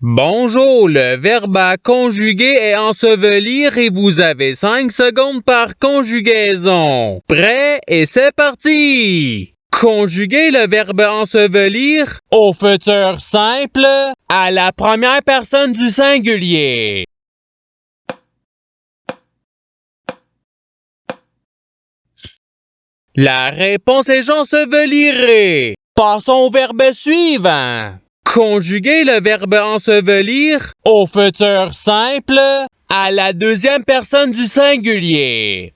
Bonjour, le verbe à conjuguer est ensevelir et vous avez 5 secondes par conjugaison. Prêt et c'est parti! Conjuguer le verbe ensevelir au futur simple à la première personne du singulier. La réponse est j'ensevelirai. Passons au verbe suivant. Conjuguer le verbe ensevelir au futur simple à la deuxième personne du singulier.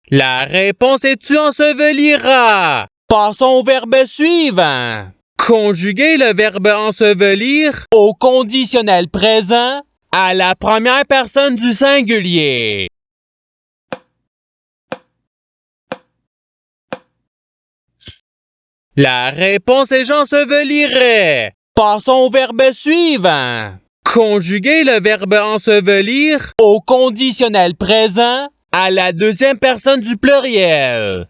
La réponse est tu enseveliras. Passons au verbe suivant. Conjuguer le verbe ensevelir au conditionnel présent à la première personne du singulier. La réponse est j'ensevelirai. Passons au verbe suivant. Conjuguer le verbe ensevelir au conditionnel présent à la deuxième personne du pluriel.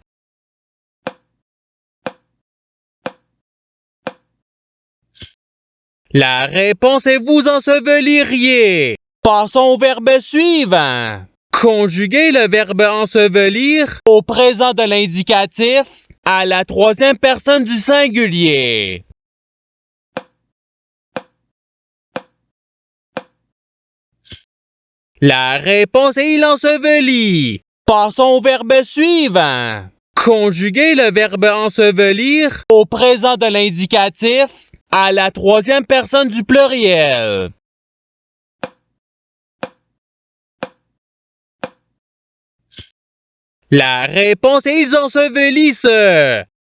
La réponse est vous enseveliriez. Passons au verbe suivant. Conjuguer le verbe ensevelir au présent de l'indicatif à la troisième personne du singulier. La réponse est il ensevelit. Passons au verbe suivant. Conjuguer le verbe ensevelir au présent de l'indicatif à la troisième personne du pluriel. La réponse est ils ensevelissent.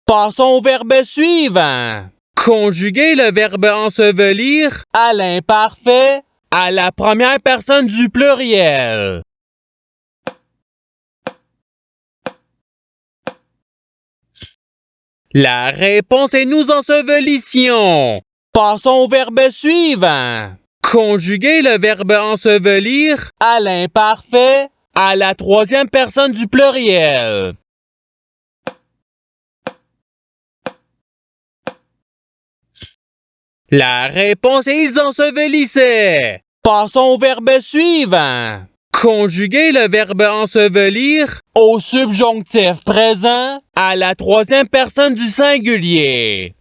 Passons au verbe suivant. Conjuguer le verbe ensevelir à l'imparfait à la première personne du pluriel. La réponse est nous ensevelissions. Passons au verbe suivant. Conjuguer le verbe ensevelir à l'imparfait à la troisième personne du pluriel. La réponse est ils ensevelissaient. Passons au verbe suivant. Conjuguer le verbe ensevelir au subjonctif présent à la troisième personne du singulier.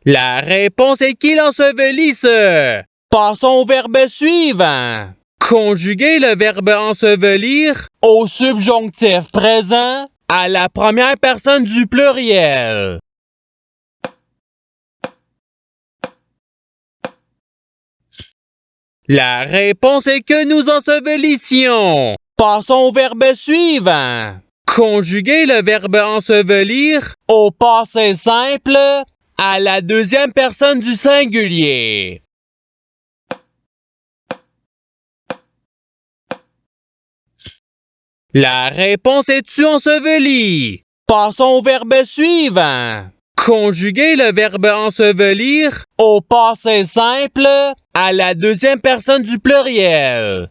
La réponse est qu'il ensevelisse. Passons au verbe suivant. Conjuguer le verbe ensevelir au subjonctif présent à la première personne du pluriel. La réponse est que nous ensevelissions. Passons au verbe suivant. Conjuguer le verbe ensevelir au passé simple à la deuxième personne du singulier. La réponse est tu ensevelis. Passons au verbe suivant. Conjuguer le verbe ensevelir au passé simple à la deuxième personne du pluriel.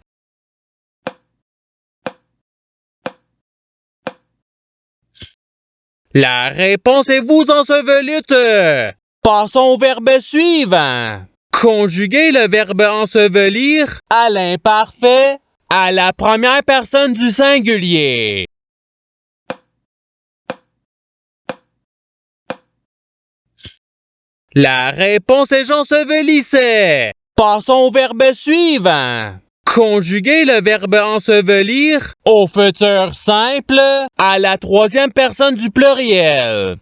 La réponse est vous ensevelîtes. Passons au verbe suivant. Conjuguer le verbe ensevelir à l'imparfait à la première personne du singulier. La réponse est j'ensevelissais. Passons au verbe suivant. Conjuguer le verbe ensevelir au futur simple à la troisième personne du pluriel.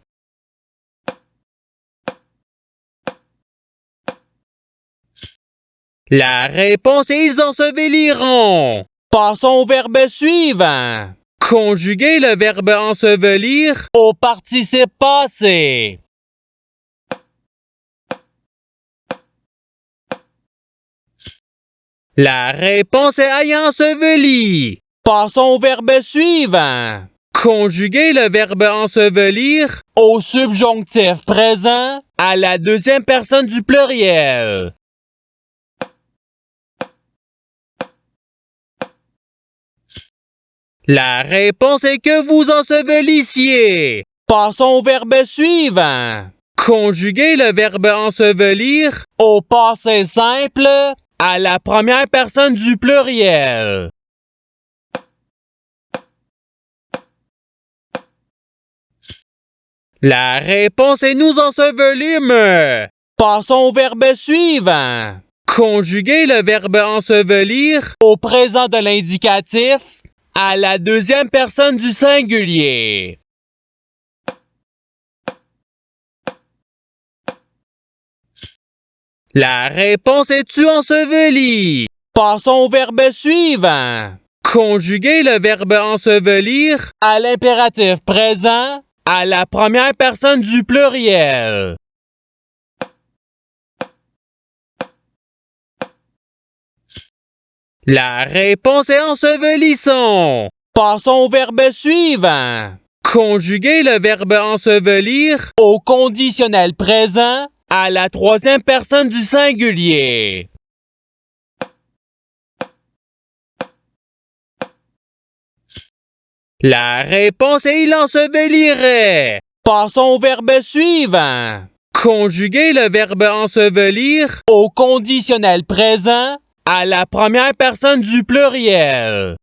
La réponse est ils enseveliront. Passons au verbe suivant. Conjuguer le verbe ensevelir au participe passé. La réponse est ayant enseveli. Passons au verbe suivant. Conjuguer le verbe ensevelir au subjonctif présent à la deuxième personne du pluriel. La réponse est que vous ensevelissiez. Passons au verbe suivant. Conjuguez le verbe ensevelir au passé simple à la première personne du pluriel. La réponse est nous ensevelîmes. Passons au verbe suivant. Conjuguez le verbe ensevelir au présent de l'indicatif à la deuxième personne du singulier. La réponse est tu enseveli. Passons au verbe suivant. Conjuguez le verbe ensevelir à l'impératif présent à la première personne du pluriel. La réponse est ensevelissons. Passons au verbe suivant. Conjuguez le verbe ensevelir au conditionnel présent à la troisième personne du singulier. La réponse est il ensevelirait. Passons au verbe suivant. Conjuguez le verbe ensevelir au conditionnel présent à la première personne du pluriel.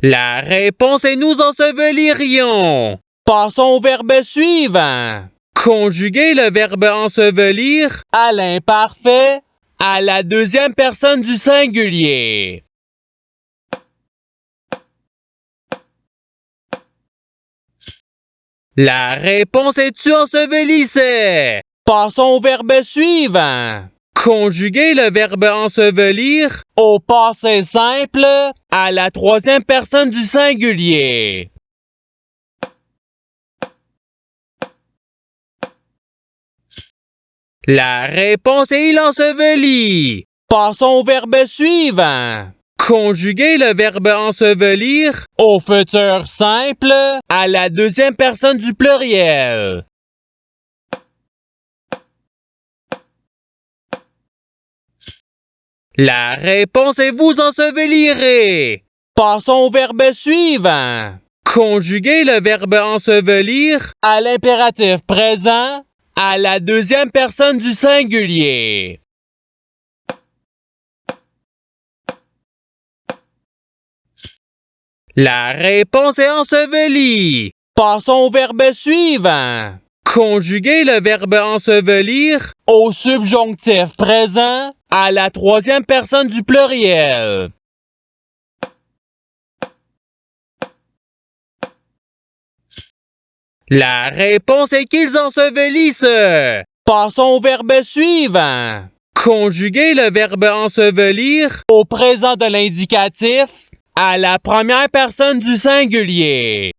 La réponse est nous ensevelirions. Passons au verbe suivant. Conjuguez le verbe ensevelir à l'imparfait à la deuxième personne du singulier. La réponse est tu ensevelissais. Passons au verbe suivant. Conjuguez le verbe ensevelir au passé simple à la troisième personne du singulier. La réponse est il ensevelit. Passons au verbe suivant. Conjuguez le verbe ensevelir au futur simple à la deuxième personne du pluriel. La réponse est vous ensevelirez. Passons au verbe suivant. Conjuguez le verbe ensevelir à l'impératif présent à la deuxième personne du singulier. La réponse est ensevelie. Passons au verbe suivant. Conjuguez le verbe ensevelir au subjonctif présent à la troisième personne du pluriel. La réponse est qu'ils ensevelissent. Passons au verbe suivant. Conjuguez le verbe ensevelir au présent de l'indicatif à la première personne du singulier.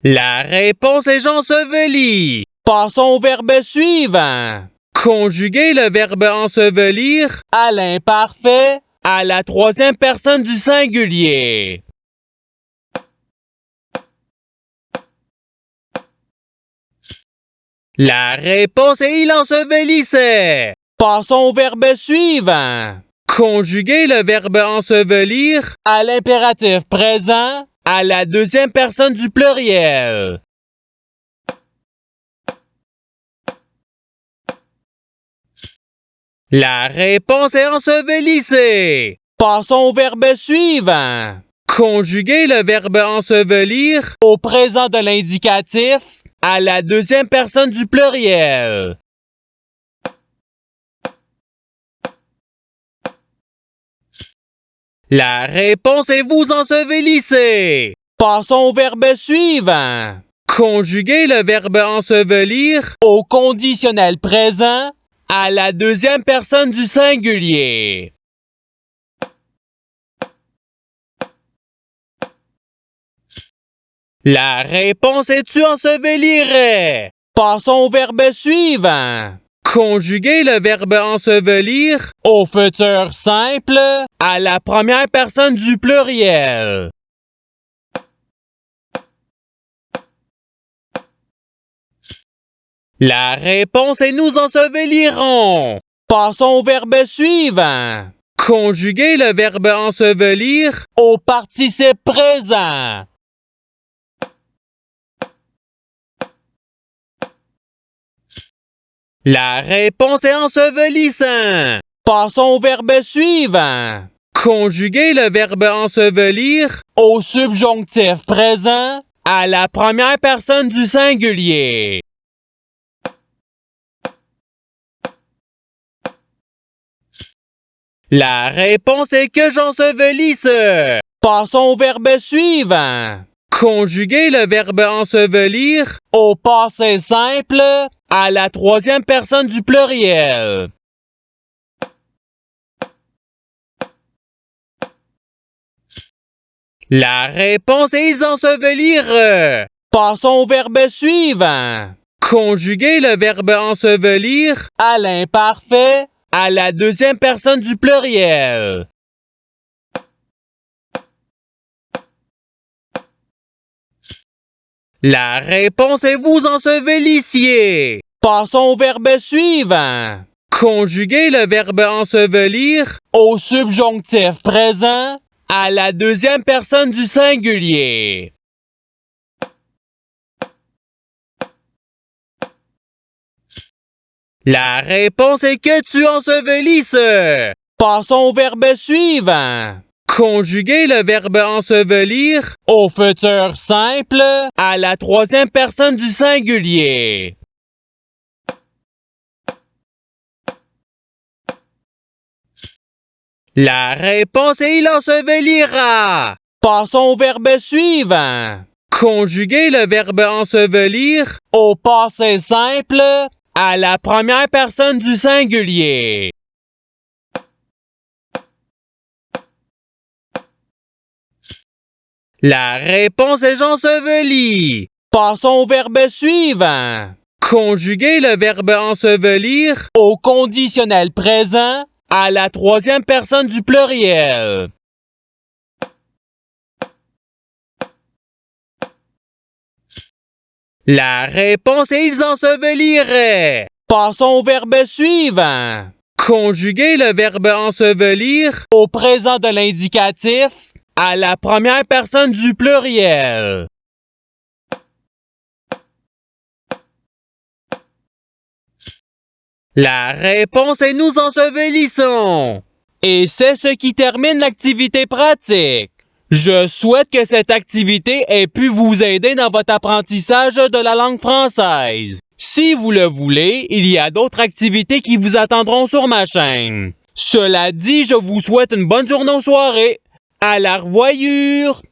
La réponse est j'ensevelis. Passons au verbe suivant. Conjuguez le verbe ensevelir à l'imparfait à la troisième personne du singulier. La réponse est il ensevelissait. Passons au verbe suivant. Conjuguez le verbe ensevelir à l'impératif présent à la deuxième personne du pluriel. La réponse est ensevelissez. Passons au verbe suivant. Conjuguez le verbe ensevelir au présent de l'indicatif à la deuxième personne du pluriel. La réponse est vous ensevelissez. Passons au verbe suivant. Conjuguez le verbe ensevelir au conditionnel présent à la deuxième personne du singulier. La réponse est tu ensevelirais. Passons au verbe suivant. Conjuguez le verbe ensevelir au futur simple à la première personne du pluriel. La réponse est nous ensevelirons. Passons au verbe suivant. Conjuguez le verbe ensevelir au participe présent. La réponse est ensevelissant. Passons au verbe suivant. Conjuguez le verbe ensevelir au subjonctif présent à la première personne du singulier. La réponse est que j'ensevelisse. Passons au verbe suivant. Conjuguez le verbe ensevelir au passé simple à la troisième personne du pluriel. La réponse est ils ensevelirent. Passons au verbe suivant. Conjuguez le verbe ensevelir à l'imparfait à la deuxième personne du pluriel. La réponse est vous ensevelissiez. Passons au verbe suivant. Conjuguez le verbe ensevelir au subjonctif présent à la deuxième personne du singulier. La réponse est que tu ensevelisses. Passons au verbe suivant. Conjuguez le verbe ensevelir au futur simple à la troisième personne du singulier. La réponse est il ensevelira. Passons au verbe suivant. Conjuguez le verbe ensevelir au passé simple à la première personne du singulier. La réponse est j'ensevelis. Passons au verbe suivant. Conjuguez le verbe ensevelir au conditionnel présent à la troisième personne du pluriel. La réponse est ils enseveliraient. Passons au verbe suivant. Conjuguez le verbe ensevelir au présent de l'indicatif à la première personne du pluriel. La réponse est nous ensevelissons. Et c'est ce qui termine l'activité pratique. Je souhaite que cette activité ait pu vous aider dans votre apprentissage de la langue française. Si vous le voulez, il y a d'autres activités qui vous attendront sur ma chaîne. Cela dit, je vous souhaite une bonne journée ou soirée. À la revoyure!